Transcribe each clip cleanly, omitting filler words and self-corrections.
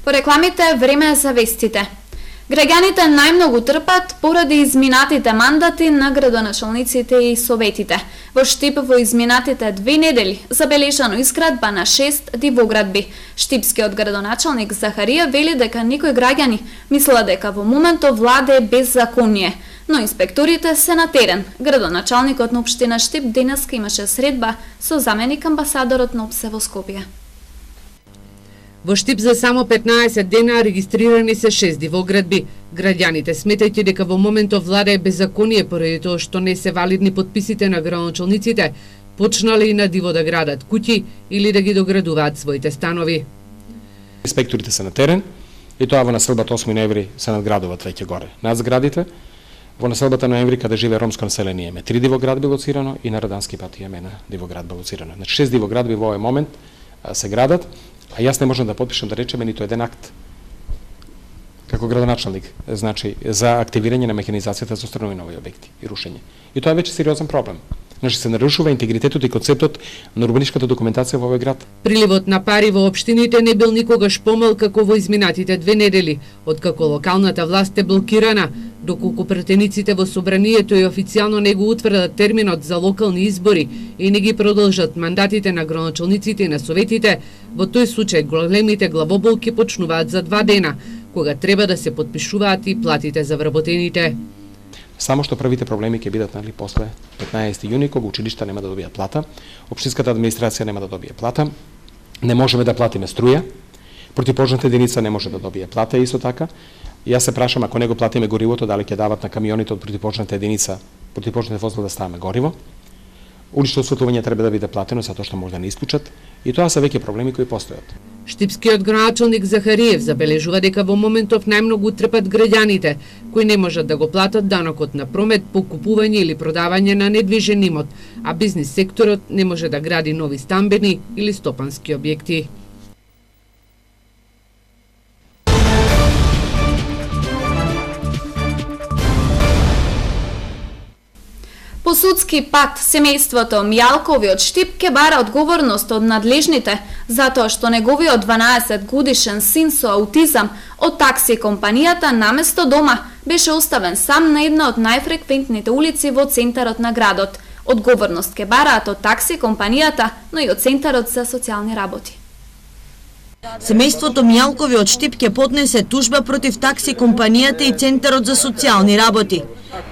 По рекламите време за вестите. Граѓаните најмногу трпат поради изминатите мандати на градоначалниците и советите. Во Штип во изминатите 2 недели забележано изградба на 6 дивоградби. Штипскиот градоначалник Захарија вели дека некои граѓани мислат дека во моментов владе беззаконие, но инспекторите се на терен. Градоначалникот на општина Штип денеска имаше средба со заменик амбасадорот на ОПСЕ во Скопје. Во Штип за само 15 дена регистрирани се 6 дивоградби. Граѓаните сметајќи дека во моментов влада е беззаконие поради тоа што не се валидни подписите на градоначалниците, почнале и на диво да градат куќи или да ги доградуваат своите станови. Инспекторите се на терен и тоа во населбата 8 ноември се надградуваат веќе горе над зградите. Во населбата ноември каде живее ромско население имаме 3 дивоградби лоцирано и на Радански пат имаме една дивоградба лоцирано. Значи 6 дивоградби во овој момент се градат. А јас не можам да подпишам да речеме ниту еден акт како градоначалник, значи за активирање на механизацијата за установи на овои објекти и рушење. И тоа е веќе сериозен проблем. Значи се нарушува интегритетот и концептот на урбаничката документација во овој град. Приливот на пари во општините не бил никогаш помал како во изминатите 2 недели, откако локалната власт е блокирана, доколку претениците во собранието и официјално не го утврдат терминот за локални избори и не ги продолжат мандатите на градоначалниците и на советите, во тој случај големите главоболки почнуваат за 2 дена, кога треба да се подпишуваат и платите за вработените. Само што првите проблеми ќе бидат после 15 јуни, кога училишта нема да добијат плата, општинската администрација нема да добие плата, не можеме да платиме струја, противпожарната единица не може да добие плата исто така. Јас се прашам, ако не го платиме горивото, дали ќе дават на камионите од противпожарната единица, противпожарните возила да ставаме гориво. Улично осветлување треба да биде платено затоа што може да не исклучат, и тоа се веќе проблеми кои постојат. Штипскиот градоначалник Захариев забележува дека во моментов најмногу трпат граѓаните кои не можат да го платат данокот на промет по купување или продавање на недвижен имот, а бизнис секторот не може да гради нови стамбени или стопански објекти. По судски пат, семејството Мјалкови од Штип ке бара одговорност од надлежните затоа што неговиот 12 годишен син со аутизам од такси компанијата наместо дома беше оставен сам на една од најфреквентните улици во центарот на градот. Одговорност ке бараат од такси компанијата, но и од Центарот за социјални работи. Семејството Мјалкови од Штип ке поднесе тужба против такси компанијата и Центарот за социјални работи.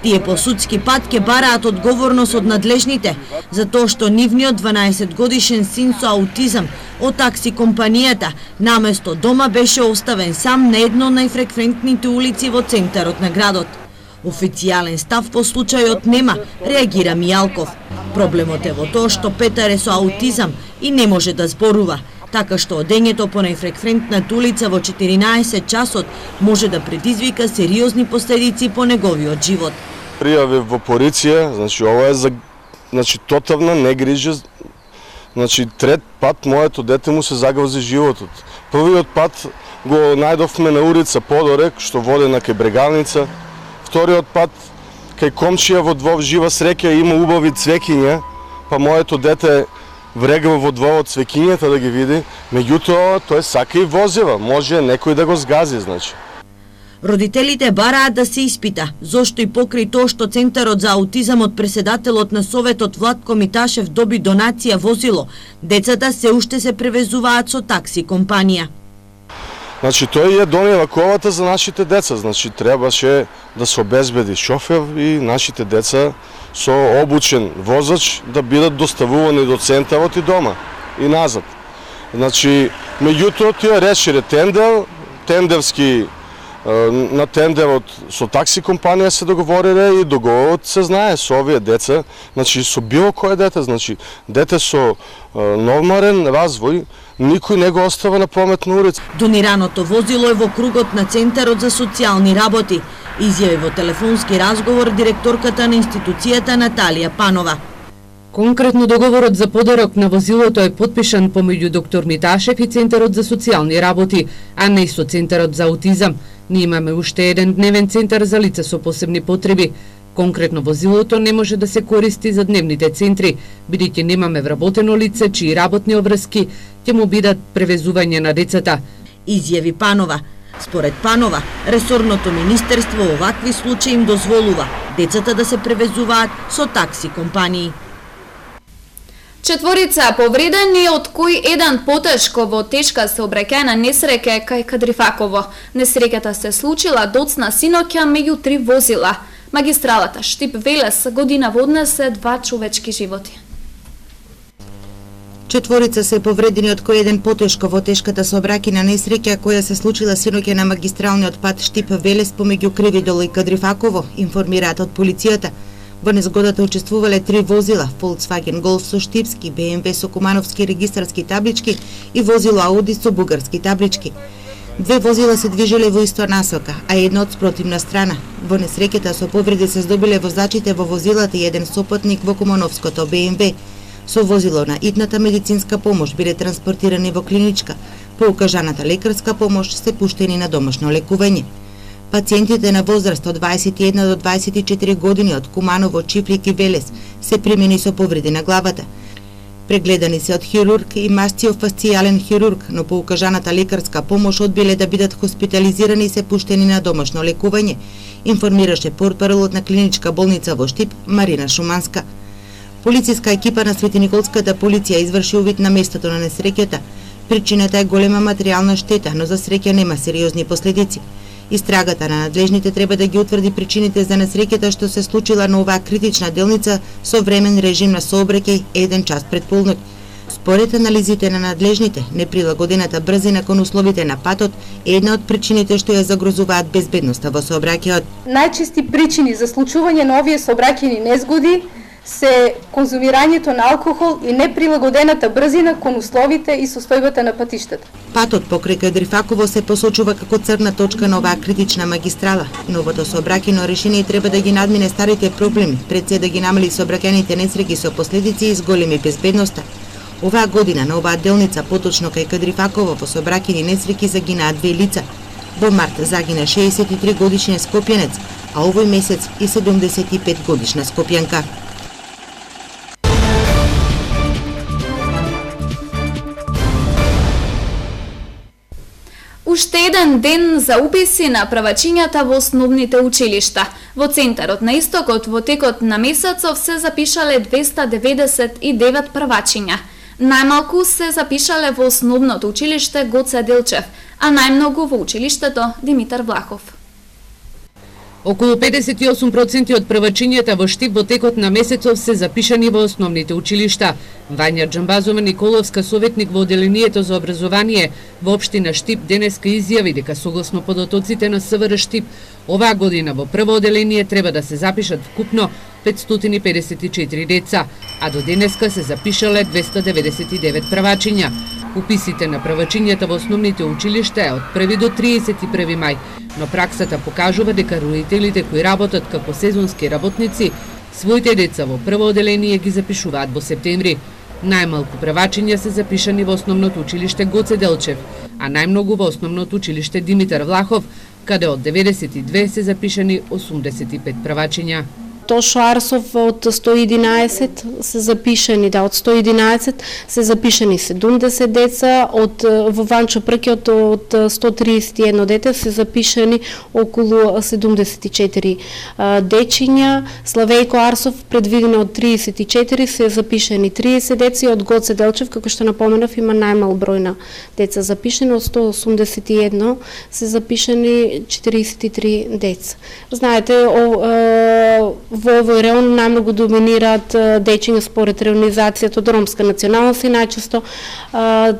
Тие по судски пат ке бараат одговорност од надлежните, затоа што нивниот 12 годишен син со аутизам од такси компанијата наместо дома беше оставен сам на едно од најфреквентните улици во центарот на градот. Официјален став по случајот нема, реагира Мјалков. Проблемот е во тоа што Петар е со аутизам и не може да зборува, така што одењето по најфреквентната улица во 14 часот може да предизвика сериозни последици по неговиот живот. Пријави во полиција, значи ова е за тотална негрижа. Значи трет пат моето дете му се загрози животот. Првиот пат го најдовме на улица Подорек, што води на кај Брегалница. Вториот пат кај комшија во двор жива среќа има убави цвеќиња, па моето дете врегва во дворот цвеќињата да ги види, меѓутоа тој сака и возива, може некој да го сгази, значи. Родителите бараат да се испита зошто и покрај тоа што Центарот за аутизам од председателот на Советот Владко Миташев доби донација возило, децата се уште се превезуваат со такси компанија. Значи тој ја донела ковата за нашите деца, значи требаше да се обезбеди шофер и нашите деца со обучен возач да бидат доставувани до центарот и дома и назад. Значи меѓутоа тие решиле тендерски на тендерот со такси компанија се договориле и договорот се знае со овие деца, значи со било кое дете, значи дете со нормален развој, никој не го остава на прометна улица. Донираното возило е во кругот на Центарот за социјални работи, изјави во телефонски разговор директорката на институцијата Наталија Панова. Конкретно договорот за подарок на возилото е подпишан помеѓу доктор Миташев и Центарот за социјални работи, а не со Центарот за аутизам. Ние имаме уште еден дневен центар за лица со посебни потреби. Конкретно возилото не може да се користи за дневните центри, бидејќи немаме вработено лице чии работни обврски ќе му бидат превезување на децата. изјави Панова. Според Панова, ресорното министерство во овакви случаи им дозволува децата да се превезуваат со такси компании. Четворица повредени, од кои еден потешко во тешка сообраќајна несреќа кај Кадрифаково. Несреќата се случила доцна синоќа меѓу 3 возила. Магистралата Штип-Велес година однесе 2 човечки животи. Четворица се повредени, од кои еден потешко во тешката сообраќајна несреќа која се случила синоќа на магистралниот пат Штип-Велес помеѓу Кривидол и Кадрифаково, информираат од полицијата. Во незгодата учествувале 3 возила, Volkswagen Golf со штипски, BMW со кумановски регистарски таблички и возило Audi со бугарски таблички. 2 возила се движеле во иста насока, а едно од спротивна страна. Во несреќата со повреди се здобиле возачите во возилата и еден сопатник во кумановското BMW. Со возило на итната медицинска помош биле транспортирани во клиничка. По укажаната лекарска помош се пуштени на домашно лекување. Пациентите на возраст од 21 до 24 години од Куманово, Чифлик и Велес се примени со повреди на главата. Прегледани се од хирург и мастиофасцијален хирург, но по укажаната лекарска помош одбиле да бидат хоспитализирани и се пуштени на домашно лекување, информираше портпаролот на клиничка болница во Штип, Марина Шуманска. Полициска екипа на Светиниколската полиција изврши увид на местото на несреќата. Причината е голема материјална штета, но за среќа нема сериозни последици. Истрагата на надлежните треба да ги утврди причините за несреќата што се случила на оваа критична делница со времен режим на сообраќај 1 час пред полноќ. Според анализите на надлежните, неприлагодената брзина кон условите на патот е една од причините што ја загрозуваат безбедноста во сообраќајот. Најчести причини за случување на овие сообраќајни незгоди се конзумирањето на алкохол и неприлагодената брзина кон условите и состојбата на патиштата. Патот покрај Кадрифаково се посочува како црна точка на оваа критична магистрала. Новото сообраќајно решение треба да ги надмине старите проблеми, пред се да ги намали сообраќајните несреќи со последици и зголеми безбедноста. Оваа година на оваа делница, поточно кај Кадрифаково, во сообраќајни несреќи загинаа 2 лица. Во март загина 63 годишен скопјанец, а овој месец и 75 годишна скопјанка. Уште еден ден за уписи на правачињата во основните училишта. Во центарот на Истокот во текот на месецов се запишале 299 правачиња. Најмалку се запишале во основното училиште Гоце Делчев, а најмногу во училиштето Димитар Влахов. Околу 58% од правачињата во Штип во текот на месецов се запишани во основните училишта. Вања Џамбазова Николовска, советник во Оделението за образование во општина Штип, денеска изјави дека согласно податоците на СВР Штип, оваа година во прво оделение треба да се запишат вкупно 554 деца, а до денеска се запишале 299 правачиња. Уписите на правачињата во основните училишта е од 1 до 31 мај, но праксата покажува дека родителите кои работат како сезонски работници, своите деца во прво оделение ги запишуваат во септември. Најмалку правачиња се запишани во основното училиште Гоце Делчев, а најмногу во основното училиште Димитар Влахов, каде од 92 се запишани 85 правачиња. Тошо Арсов од 111 се запишани, од 111 се запишани 70 деца, во Ванчо Пркјот од 131 дете се запишани околу 74 дечиња. Славејко Арсов предвидено од 34 се запишани 30 деци, од Гоце Делчев, како што напоменав, има најмал број на деца запишани, од 181 се запишани 43 деца. Знаете, во овој реон најмногу доминираат дечиња според реонизацијата од ромска националност и најчесто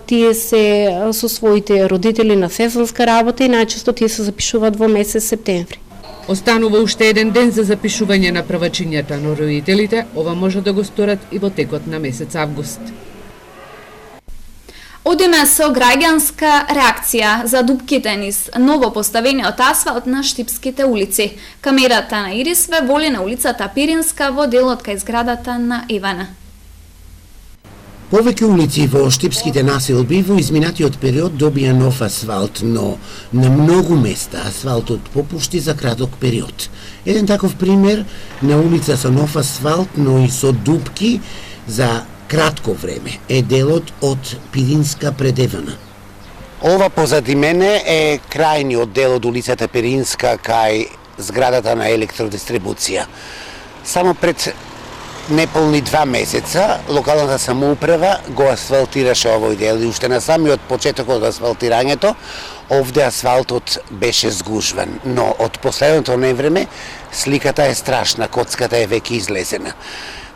тие се со своите родители на сезонска работа и најчесто тие се запишуваат во месец септември. Останува уште еден ден за запишување на правачињата, но родителите ова може да го сторат и во текот на месец август. Одиме со граѓанска реакција за дупките низ ново поставениот асфалт на штипските улици. Камерата на Ирис ве воли на улицата Пиринска во делот кај зградата на Ивана. Повеќе улици во штипските населби во изминатиот период добија нов асфалт, но на многу места асфалтот попушти за краток период. Еден таков пример на улица со нов асфалт, но и со дупки за кратко време е делот од Пиринска пред Евана. Ова позади мене е крајниот дел од улицата Перинска кај зградата на електродистрибуција. Само пред неполни 2 месеца локалната самоуправа го асфалтираше овој дел и уште на самиот почеток од асфалтирањето овде асфалтот беше згужван, но од последното невреме сликата е страшна, коцката е веќе излезена.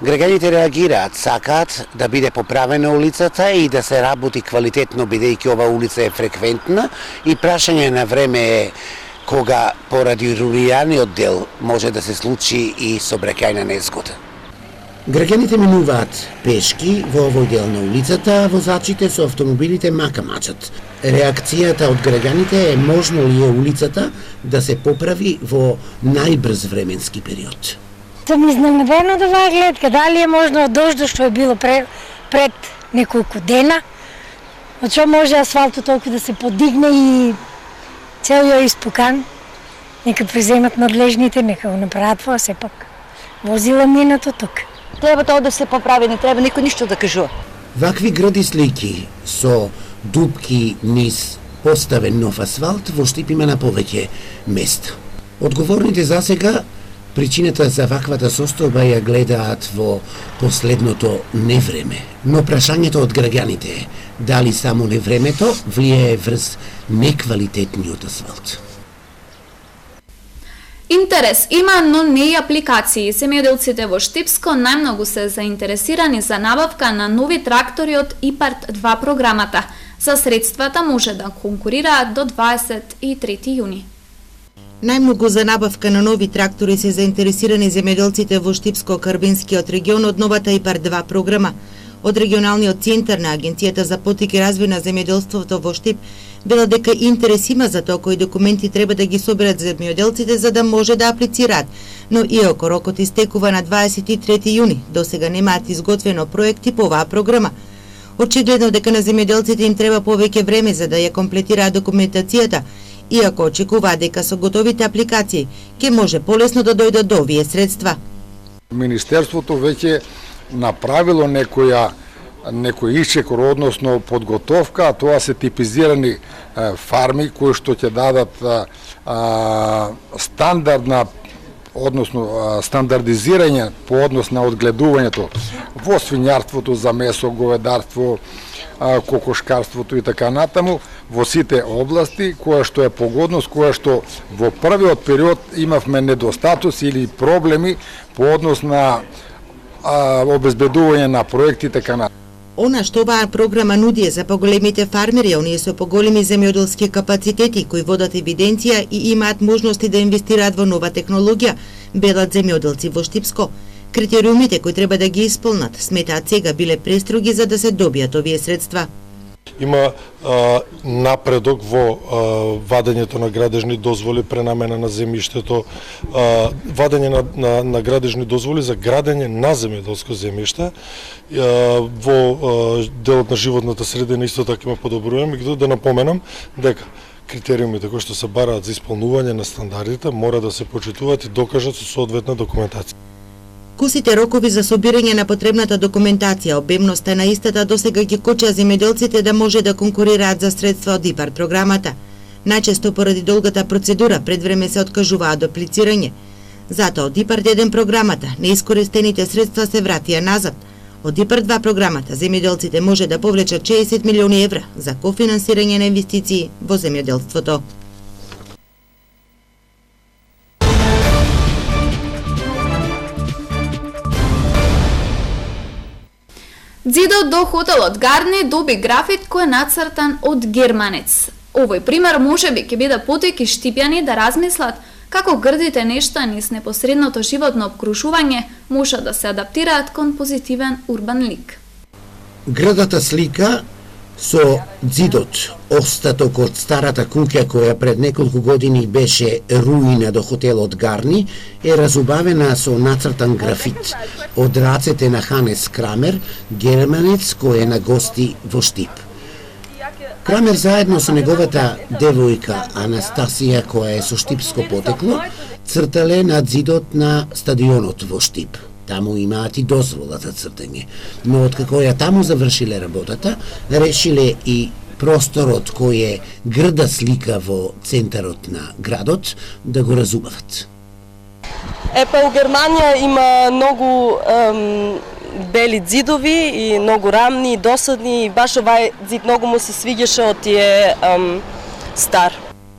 Граѓаните реагираат, сакаат да биде поправена улицата и да се работи квалитетно, бидејќи ова улица е фреквентна и прашање на време е кога поради рулираниот дел може да се случи и сообраќајна незгода. Граѓаните минуваат пешки во овој дел на улицата, а возачите со автомобилите мака-мачат. Реакцијата од граѓаните е можно ли е улицата да се поправи во најбрз временски период. Сум изненадена од оваа гледка, дали е можно од дождот што е било пред неколку дена, од што може асфалтот толку да се подигне и цел ја испукан. Нека преземат надлежните, нека го направат тоа, сепак возила минато тук. Треба тоа да се поправи, не треба никој ништо да кажува. Вакви гради слики со дупки низ поставен нов асфалт во Штип има на повеќе места. Одговорните засега причината за ваквата состојба ја гледаат во последното невреме. Но прашањето од граѓаните е дали само невремето влијае врз неквалитетниот асфалт. Интерес има, но не и апликации. Земјоделците во Штипско најмногу се заинтересирани за набавка на нови трактори од ИПАРТ-2 програмата. За средствата може да конкурираат до 23 јуни. Најмногу за набавка на нови трактори се заинтересирани земјоделците во Штипско-Карбинскиот регион од новата ИПАРТ-2 програма. Од регионалниот центар на Агенцијата за поттик и развој на земјоделството во Штип била дека интерес има за тоа кои документи треба да ги соберат земјоделците за да може да аплицираат, но иако рокот истекува на 23 јуни, досега немаат изготвено проекти по оваа програма. Очигледно дека на земјоделците им треба повеќе време за да ја комплетираат документацијата, иако очекуваат дека со готовите апликации ќе може полесно да дојдат до овие средства. Министерството веќе направило некој исчекор, односно подготовка, а тоа се типизирани фарми кои што ќе дадат стандардна, односно стандардизирање по однос на одгледувањето во свињарството, за месо, говедарство, кокошкарството и така натаму, во сите области, која што е погодност, која што во првиот период имавме недостатоци или проблеми по однос на обезбедување на проекти и така натаму. Она што оваа програма нуди е за поголемите фармери, оние со поголеми земјоделски капацитети кои водат евиденција и имаат можности да инвестираат во нова технологија, белат земјоделци во Штипско. Критериумите кои треба да ги исполнат, сметаат сега биле престроги за да се добијат овие средства. Има напредок во вадењето на градежни дозволи, пренамена на земјиштето, вадење на градежни дозволи за градење на земјоделско земјиште. Во делот на животната средина исто така има подобрување, меѓутоа да напоменам дека критериумите кои што се бараат за исполнување на стандардите мора да се почитуваат и докажат со соодветна документација. Кусите рокови за собирање на потребната документација, обемноста на истата досега ги коча земјоделците да може да конкурираат за средства од ИПАРТ програмата. Најчесто поради долгата процедура пред време се откажуваат до аплицирање. Затоа од ИПАРТ-1 програмата неискористените средства се вратија назад. Од ИПАРТ-2 програмата земјоделците може да повлечат 60 милиони евра за кофинансирање на инвестиции во земјоделството. Зидот до хотелот Гарни доби графит кој е нацртан од германец. Овој пример можеби ќе биде потик и штипјани да размислат како грдите нешта низ непосредното животно обкружување можат да се адаптираат кон позитивен урбан лик. Градата слика со зидот, остаток од старата куќа која пред неколку години беше руина до хотелот Гарни, е разубавена со нацртан графит од рацете на Ханес Крамер, германец кој е на гости во Штип. Крамер заедно со неговата девојка Анастасија, која е со штипско потекло, цртале над зидот на стадионот во Штип. Таму имаат и дозвола за цртање, но откако ја таму завршиле работата, решиле и Просторот кој е грда слика во центарот на градот да го разубават. У Германија има многу бели ѕидови и многу рамни и досадни и баш овај ѕид многу му се свиѓаше од тие стар.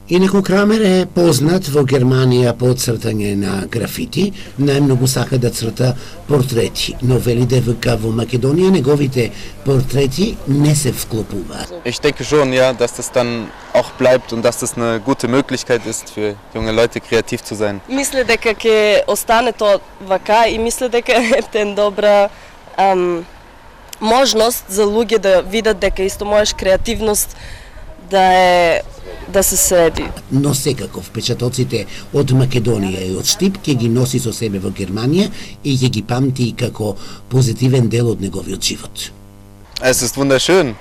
Инаку Крамер е познат во Германија по цртање на графити, најмногу сака да црта портрети, но вели дека во Македонија неговите портрети не се вклопуваат. Ich denke schon, ja, dass das dann auch bleibt und dass das eine gute Möglichkeit ist für junge Leute kreativ zu sein. Мисле дека ќе остане тоа вака и мисле дека е добра можност за луѓе да видат дека исто можеш креативност да се среди. Но секако впечатоците од Македонија и од Штип ќе ги носи со себе во Германија и ќе ги памти како позитивен дел од неговиот живот. Es ist wunderschön.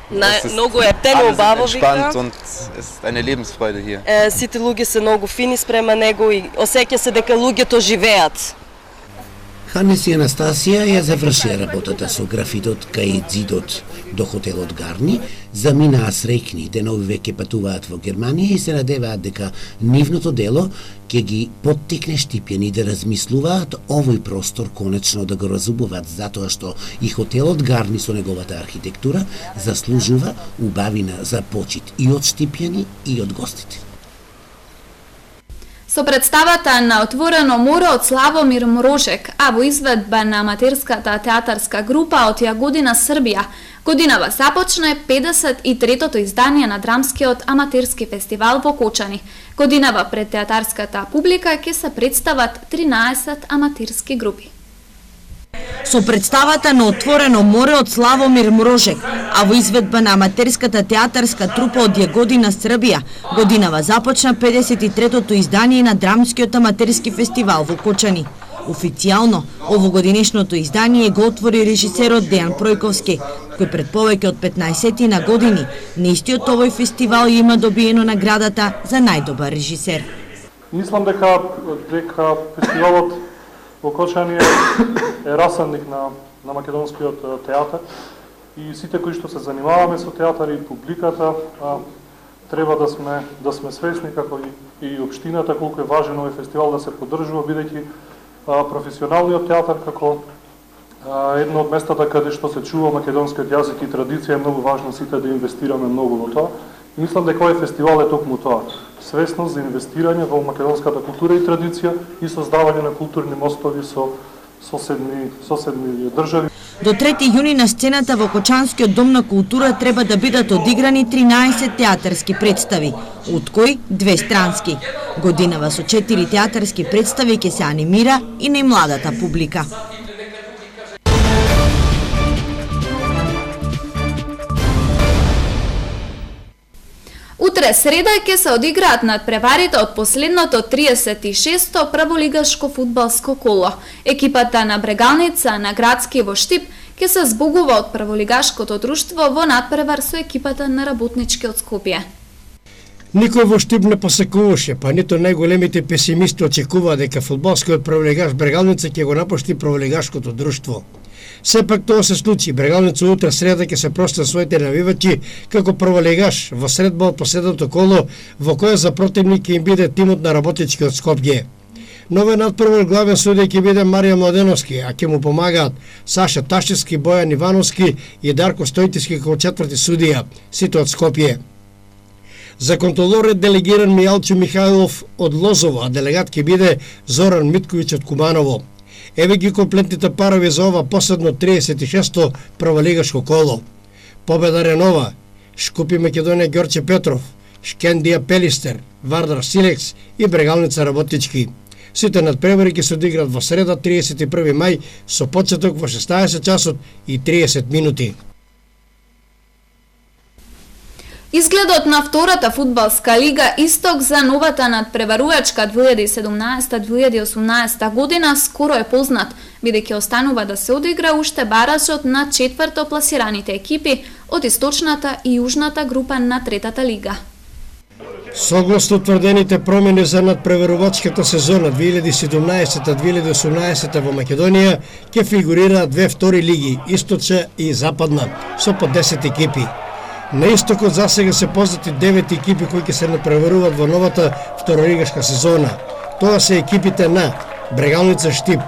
Многу е тема убаво вика. Und es ist eine Lebensfreude hier. Сите луѓе се многу фини спрема него и осеќа се дека луѓето живеат. Ханес и Анастасија ја завршија работата со графитот кај ѕидот до хотелот Гарни, заминаа среќни, денови веќе патуваат во Германија и се надеваат дека нивното дело ќе ги поттикне штипјани да размислуваат овој простор конечно да го разубуваат, затоа што и хотелот Гарни со неговата архитектура заслужува убавина за почит и од штипјани и од гостите. Со представата на Отворено море од Славомир Мрожек, а во изведба на аматерската театарска група од Јагодина Србија, годинава започне 53-тото издание на драмскиот аматерски фестивал во Кочани. Годинава пред театарската публика ќе се представат 13 аматерски групи. Со представата на Отворено море од Славомир Мрожек, а во изведба на аматерската театарска трупа од Јагодина Србија, годинава започна 53-тото издание на драмскиот аматерски фестивал во Кочани. Официјално, овогодинешното издание го отвори режисерот Дејан Пројковски, кој пред повеќе од 15 на години на истиот овој фестивал има добиено наградата за најдобар режисер. Мислам дека фестивалот во Кочани е расадник на македонскиот театар и сите кои што се занимаваме со театар и публиката треба да сме свесни како и општината колку е важен овој фестивал да се поддржува, бидејќи професионалниот театар како едно од местата каде што се чува македонскиот јазик и традиција е многу важно сите да инвестираме многу во тоа. И мислам дека овој фестивал е токму тоа. Свесност за инвестирање во македонската култура и традиција и создавање на културни мостови со соседни држави. До 3 јуни на сцената во Кочанскиот дом на култура треба да бидат одиграни 13 театарски представи, од кои 2 странски. Годинава со 4 театарски представи ќе се анимира и најмладата публика. Утре среда ќе се одиграат надпреварите од последното 36-то прволигашко фудбалско коло. Екипата на Брегалница на Градски во Штип ќе се збогува од прволигашкото друштво во надпревар со екипата на Работничкиот Скопје. Никој во Штип не посекуваше, па нито најголемите песимисти очекуваа дека фудбалскиот прволигаш Брегалница ќе го напушти прволигашкото друштво. Сепак тоа се случи. Брегалница утре среда ќе се прости своите навивачи како прволигаш во средба од последното коло во која за противник ќе им биде тимот на Работничкиот Скопје. Новиот надпревар главен судија ќе биде Марија Младеновски, а ќе му помагаат Саша Ташевски, Бојан Ивановски и Дарко Стојтиски како четврти судија, сите од Скопје. За контролор е делегиран Мијалчо Михајлов од Лозово, а делегат ќе биде Зоран Митковиќ од Куманово. Еве ги комплетните парови за ова последно 36-то прволигашко коло. Победа Ренова, Шкупи Македонија Ѓорче Петров, Шкендија Пелистер, Вардар Силекс и Брегалница Работнички. Сите надпревари ќе се одиграат во среда 31 мај со почеток во 16 часот и 30 минути. Изгледот на втората фудбалска лига Исток за новата надпреварувачка 2017-2018 година скоро е познат, бидејќи останува да се одигра уште баражот на четврто пласираните екипи од источната и јужната група на третата лига. Согласно тврдените промени за надпреварувачката сезона 2017-2018 во Македонија ќе фигурираат две втори лиги, Источна и Западна, со по 10 екипи. На истокот засега се познати 9 екипи кои ќе се надпреваруваат во новата второлигашка сезона. Тоа се екипите на Брегалница Штип,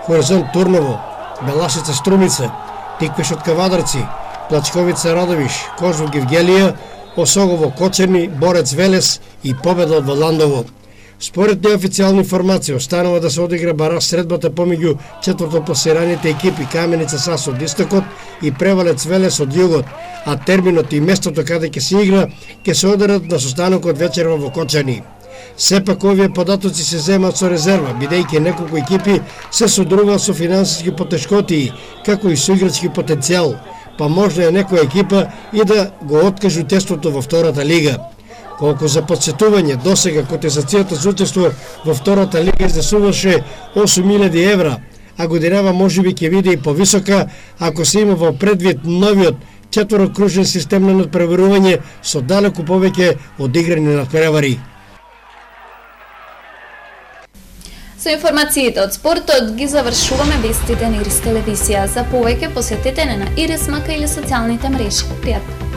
Хоризонт Турново, Белашица Струмица, Тиквеш од Кавадарци, Плачковица Радовиш, Кожув Гевгелија, Осогово Кочерни, Борец Велес и Победа од Валандово. Според неофицијални информации, останува да се одигра бара средбата помеѓу четвртопласираните екипи Каменица САС од истокот и Превалец Велес од југот, а терминот и местото каде ќе се игра ќе се одредат на состанокот вечерва во Кочани. Сепак овие податоци се земат со резерва, бидејќи неколку екипи се содруваат со финансиски потешкотии, како и со играчки потенцијал, па можно е некоја екипа и да го откажу тестото во втората лига. Колку за подсетување, досега котизацијата за учество во втората лига изнесуваше 8.000 евра, а годинава можеби ќе биде и повисока ако се има во предвид новиот четворокружен систем на надпреварување со далеку повеќе одиграни надпревари. Со информациите од спортот ги завршуваме вестите на Ирис телевизија. За повеќе посетете на Ирис Мака или социјалните мрежи. Пријатно!